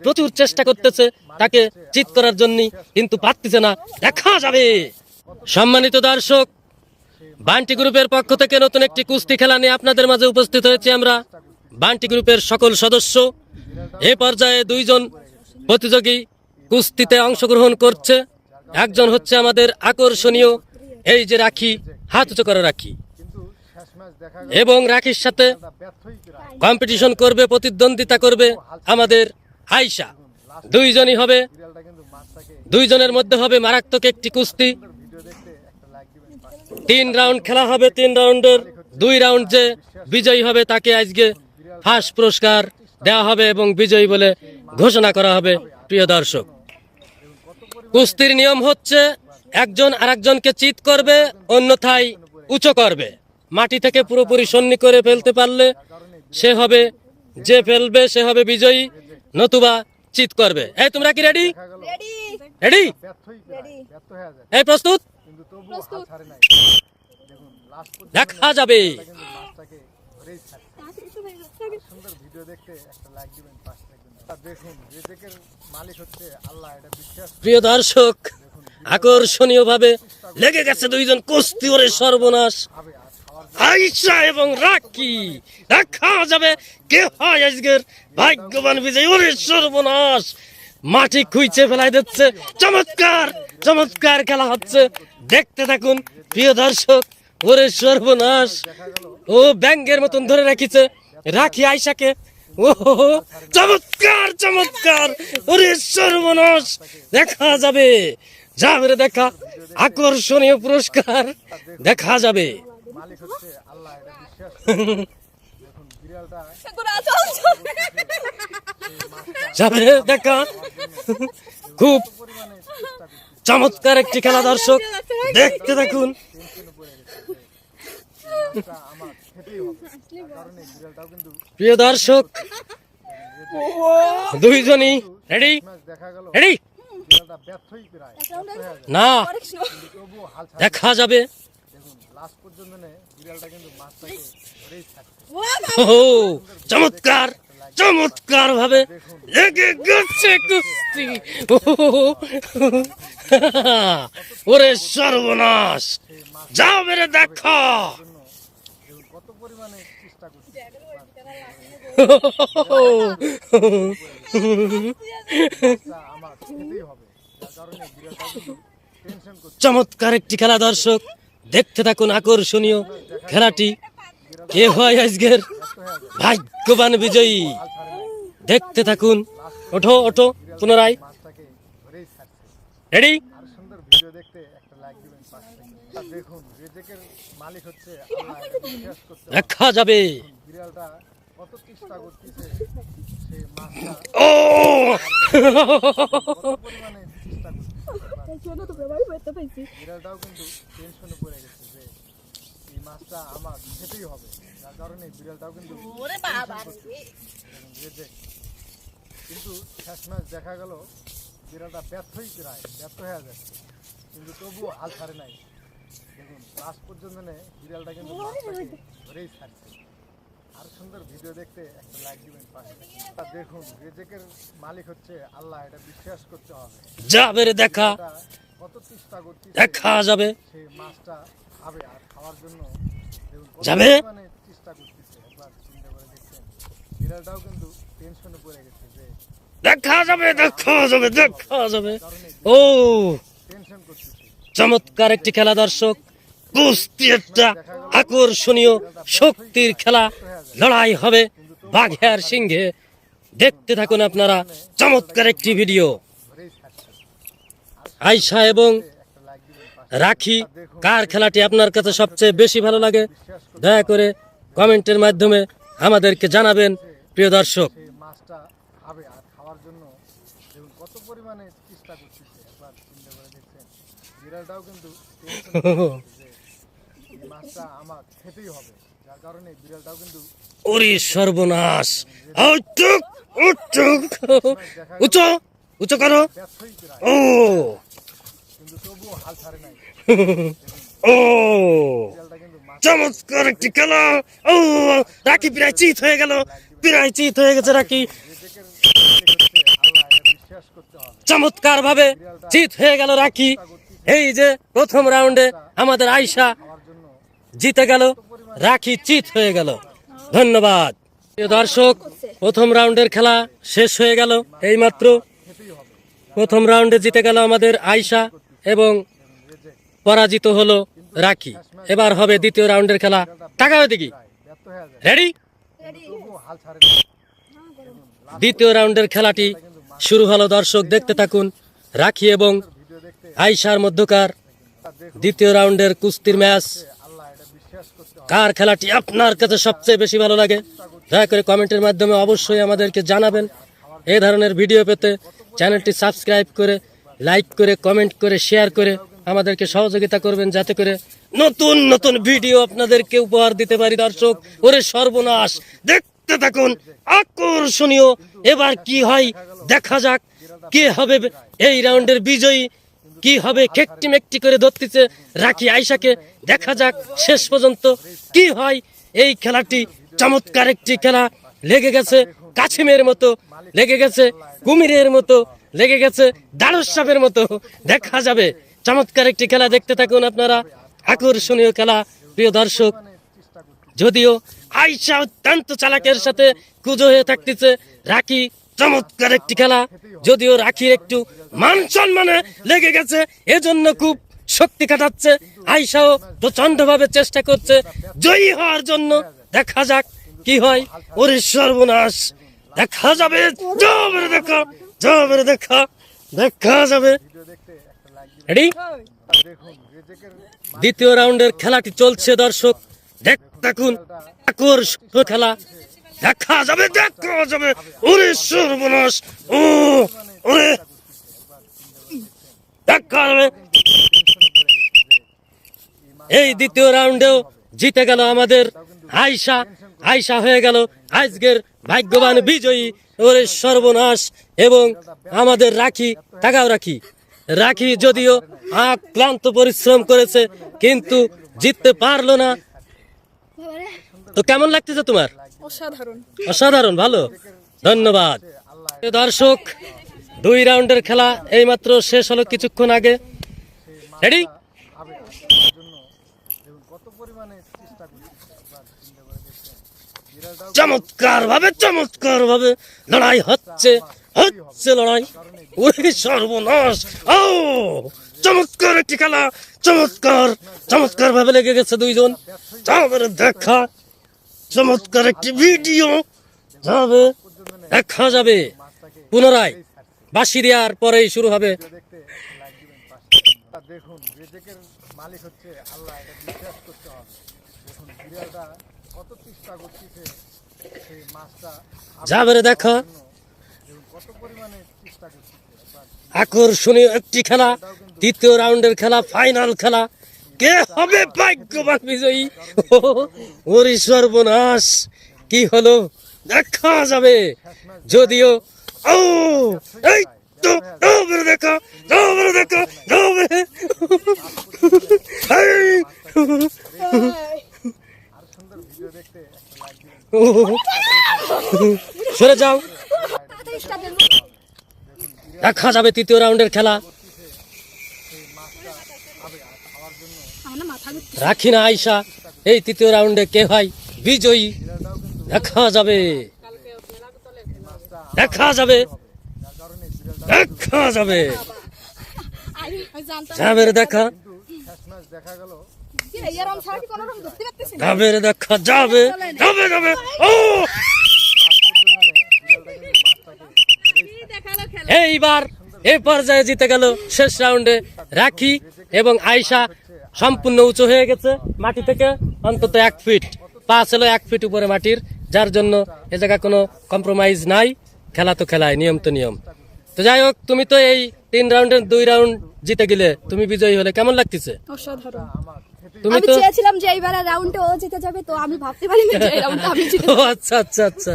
প্রচুর চেষ্টা করতেছে তাকে চিৎ করার জন্য, কিন্তু পারতেছে না। দেখা যাবে। সম্মানিত দর্শক, বান্টি গ্রুপের পক্ষ থেকে নতুন একটি কুস্তি খেলা নিয়ে আপনাদের মাঝে উপস্থিত হয়েছি আমরা, বান্টি গ্রুপের সকল সদস্য। এ পর্যায়ে দুইজন প্রতিযোগী কুস্তিতে অংশগ্রহণ করছে। একজন হচ্ছে আমাদের আকর্ষণীয় এই যে রাখি, হাত উঁচু করে রাখি, এবং রাখির সাথে কম্পিটিশন করবে, প্রতিদ্বন্দ্বিতা করবে আমাদের আয়শা। দুইজনই হবে, দুইজনের মধ্যে হবে মারাত্মক একটি কুস্তি। 3 রাউন্ড খেলা হবে। 3 রাউন্ডের 2 রাউন্ড যে বিজয়ী হবে তাকে আজকে ফার্স্ট পুরস্কার দেওয়া হবে এবং বিজয়ী বলে ঘোষণা করা হবে। প্রিয় দর্শক, কুস্তির নিয়ম হচ্ছে একজন আরেকজনকে চিৎ করবে, অন্যথায় উঁচু করবে। মাটি থেকে পুরোপুরি সন্নি করে ফেলতে পারলে সে হবে, যে ফেলবে সে হবে বিজয়ী, নতুবা চিৎ করবে। এই তোমরা কি রেডি? রেডি? এই প্রস্তুত? দেখা যাবে। প্রিয় দর্শক, আকর্ষণীয় ভাবে লেগে গেছে দুইজন কুস্তি। ওরে সর্বনাশ, আয়শা এবং রাখি। দেখা যাবে কে হয় আজকের ভাগ্যবান বিজয়ী। ওরে সর্বনাশ, মাটি খুঁজে ফেলাই দিচ্ছে। চমৎকার চমৎকার খেলা হচ্ছে, দেখতে থাকুন প্রিয় দর্শক। ওরে সর্বনাশ, ও ব্যাঙ্গের মতন ধরে রাখিছে রাখি আয়শাকে। ও চমৎকার চমৎকার, ওরে সর্বনাশ। দেখা যাবে, যাবে রে দেখা, আকর্ষণীয় পুরস্কার দেখা যাবে। যাবে দেখা, খুব চমৎকার একটি খেলা দর্শক, দেখতে দেখুন। প্রিয় দর্শক, দুইজনই রেডি? রেডি না? দেখা যাবে। চমৎকার চমৎকার ভাবে লেগে গেছে কুস্তি। ওরে সর্বনাশ, যাও বেরে দেখা। চমৎকার একটি খেলা দর্শক, দেখতে থাকুন আকর্ষণীয় খেলাটি। কে হয় আজকের ভাগ্যবান বিজয়ী, দেখতে থাকুন। ওঠো ওঠো, পুনরায় রেডি? দেখা যাবে। ও বিড়ালটাও কিন্তু টেনশনে পড়ে গেছে যে এই মাছটা আমার খেতেই হবে, যার কারণে বিড়ালটাও কিন্তু কিন্তু শেষমেশ দেখা গেল বিড়ালটা ব্যর্থই, প্রায় ব্যর্থ হয়ে যাচ্ছে, কিন্তু তবুও হাল ছাড়ে নাই। দেখুন লাস্ট পর্যন্ত বিড়ালটা কিন্তু মাছটাকে ধরেই ছাড়ছে। আর সুন্দর ভিডিও দেখতে একটা লাইক দিবেন পাশে। দেখুন রেজেকের মালিক হচ্ছে আল্লাহ, এটা বিশ্বাস করতে হবে। যাবে রে দেখা, কত চেষ্টা করছে, দেখা যাবে। সেই মাছটা খাবে আর খাওয়ার জন্য যাবে, মানে চেষ্টা করতেছে। একবার চিন্তা করে দেখছেন, বিড়ালটাও কিন্তু টেনশনে পড়ে গেছে যে দেখা যাবে দেখা যাবে দেখা যাবে। ও টেনশন করতেছে। চমৎকার একটি খেলা দর্শক, কুস্তি একটা আকর্ষণীয় শক্তির খেলা, লড়াই হবে বাঘে আর সিংহে। দেখতে থাকুন আপনারা চমৎকার একটি ভিডিও। আয়শা এবং রাখি, কার খেলাটি আপনার কাছে সবচেয়ে বেশি ভালো লাগে দয়া করে কমেন্টের মাধ্যমে আমাদেরকে জানাবেন। প্রিয় দর্শক, খাওয়ার জন্য কত পরিমাণে চেষ্টা করতেছে, একবার চিন্তা করে দেখছেন, বিড়ালটাও কিন্তু মাছটা আমার খেতেই হবে, যার কারণে বিড়ালটাও কিন্তু ওরে সর্বনাশ। উঁচু উঁচু করো। ও কিন্তু তবুও হাল ছাড়ে নাই। ও চমৎকার একটি খেলা। ও রাখি প্রায় চিত হয়ে গেল, প্রায় চিত হয়ে গেছে রাখি। চমৎকার ভাবে জিত হয়ে গেল রাখি। এই যে প্রথম রাউন্ডে আমাদের আয়শা আমার জন্য জিতে গেল, রাখি চিত হয়ে গেল। ধন্যবাদ প্রিয় দর্শক, প্রথম রাউন্ডের খেলা শেষ হয়ে গেল এইমাত্র। প্রথম রাউন্ডে জিতে গেল আমাদের আয়শা এবং পরাজিত হলো রাখি। এবার হবে দ্বিতীয় রাউন্ডের খেলা। টাকা হয়ে দেখি, ব্যর্থ হয়ে যায়, রেডি? তবুও হাল ছাড়ে না। দ্বিতীয় রাউন্ডের খেলাটি শুরু হলো। দর্শক দেখতে থাকুন। রাখি এবং ভিডিও দেখতে আয়শার মধ্যকার দেখুন, দ্বিতীয় রাউন্ডের কুস্তির ম্যাচ। আল্লাহ এটা বিশ্বাস করতে হবে। কার খেলাটি আপনার কাছে সবচেয়ে বেশি ভালো লাগে দয়া করে কমেন্টের মাধ্যমে অবশ্যই আমাদেরকে জানাবেন। এই ধরনের ভিডিও পেতে চ্যানেলটি সাবস্ক্রাইব করে, লাইক করে, কমেন্ট করে, শেয়ার করে আমাদেরকে সহযোগিতা করবেন, যাতে করে নতুন নতুন ভিডিও আপনাদেরকে উপহার দিতে পারি। দর্শক, ওরে সর্বনাশ, দেখতে থাকুন, আকর্ষণীয়। এবার কি হয় দেখা যাক, কে হবে এই রাউন্ডের বিজয়ী, কি হবে। খেকটি মেকটি করে ধরতেছে রাখি আয়শাকে। দেখা যাক শেষ পর্যন্ত কি হয়। এই খেলাটি চমৎকার একটি খেলা, লেগে গেছে কাছিমের মতো, লেগে গেছে কুমিরের মতো, লেগে গেছে দারুস সাপের মতো। দেখা যাবে চমৎকার একটি খেলা, দেখতে থাকুন আপনারা। আকর্ষণীয় খেলা প্রিয় দর্শক। যদিও আয়শা অত্যন্ত চালাকের সাথে কুজো হয়ে থাকতেছে, রাখি চমৎকার একটি খেলা। যদিও রাখির একটু মান সম্মানে লেগে গেছে, এজন্য খুব শক্তি কাটাচ্ছে। আয়শাও প্রচন্ড ভাবে চেষ্টা করছে জয়ী হওয়ার জন্য। দেখা যাক কি হয়। ওরে সর্বনাশ, দেখা যাবে, যাবে দেখা, যাবে দেখা, দেখা যাবে। ভিডিও দেখতে একটা লাইক দিবেন। রেডি? দেখুন রেজেকের দ্বিতীয় রাউন্ডের খেলাটি চলছে দর্শক, দেখতে থাকুন। আকর্ষণীয় খেলা, দেখা যাবে, দেখা যাবে। ওরে সর্বনাশ, ও ওরে, দেখা যাবে। এই দ্বিতীয় রাউন্ডেও জিতে গেল আমাদের আয়শা। আয়শা হয়ে গেল আজকের ভাগ্যবান বিজয়ী। ওরে সর্বনাশ। এবং আমাদের রাখি, তাকাও রাখি, রাখি যদিও ক্লান্ত পরিশ্রম করেছে কিন্তু জিততে পারলো না। তো কেমন লাগতেছে তোমার? অসাধারণ। অসাধারণ, ভালো, ধন্যবাদ। দর্শক, 2 রাউন্ডের খেলা এইমাত্র শেষ হলো কিছুক্ষণ আগে। রেডি? আবেগ আমার জন্য দেখুন কত পরিমাণে চেষ্টা করছে। একবার চিন্তা করে দেখছেন, বিড়ালটাও চমৎকার ভাবে লড়াই হচ্ছে, হচ্ছে লড়াই। ওরে সর্বনাশ, ও চমৎকার একটি খেলা, চমৎকার, চমৎকার ভাবে লেগে গেছে দুইজন। যাবে দেখা, চমৎকার একটি ভিডিও যাবে, দেখা যাবে। পুনরায় বাঁশি দেওয়ার পরেই শুরু হবে। দেখতে লাইক দিবেন পাশে। দেখুন রেজেকের মালিক হচ্ছে আল্লাহ, এটা বিশ্বাস করতে হবে। দেখুন বিড়ালটা কত চেষ্টা করতেছে সেই মাছটা যাবে দেখা, দেখুন কত পরিমাণে চেষ্টা করতেছে। একবার আকর্ষণীয় একটি খেলা, তৃতীয় রাউন্ডের খেলা, ফাইনাল খেলা। কে হবে ভাগ্যবান বিজয়ী? ওরে সর্বনাশ, কি হলো দেখা যাবে। যদিও ও এই তো যাবে দেখা, যাবে দেখা, যাবে। এই, আর সুন্দর ভিডিও দেখতে একটা লাইক দিবেন। সরে যাও, দেখা যাবে তৃতীয় রাউন্ডের খেলা। রাখি না আয়শা, এই তৃতীয় রাউন্ডে কে হয় বিজয়ী দেখা যাবে, দেখা যাবে, দেখা যাবে, যাবে দেখা, শেষ ম্যাচ দেখা গেল যাবে দেখা, যাবে, যাবে, যাবে। ও এইবার এই পর্যায়ে জিতে গেল শেষ রাউন্ডে রাখি এবং আয়শা। সম্পূর্ণ উঁচু হয়ে গেছে মাটি থেকে অন্তত 1 ফিট, পা ছিল 1 ফিট উপরে মাটির, যার জন্য এ জায়গায় কোনো কম্প্রোমাইজ নাই। খেলা তো খেলায়, নিয়ম তো নিয়ম। তো যাই হোক, তুমি তো এই 3 রাউন্ডের 2 রাউন্ড জিতে গেলে, তুমি বিজয়ী হলে, কেমন লাগতেছে? অসাধারণ। তুমি আমি তো চেয়েছিলাম যে এইবারে রাউন্ডে ও জিতে যাবে, তো আমি ভাবতে পারিনি যে এই রাউন্ডে আমি জিতে ও আচ্ছা আচ্ছা আচ্ছা।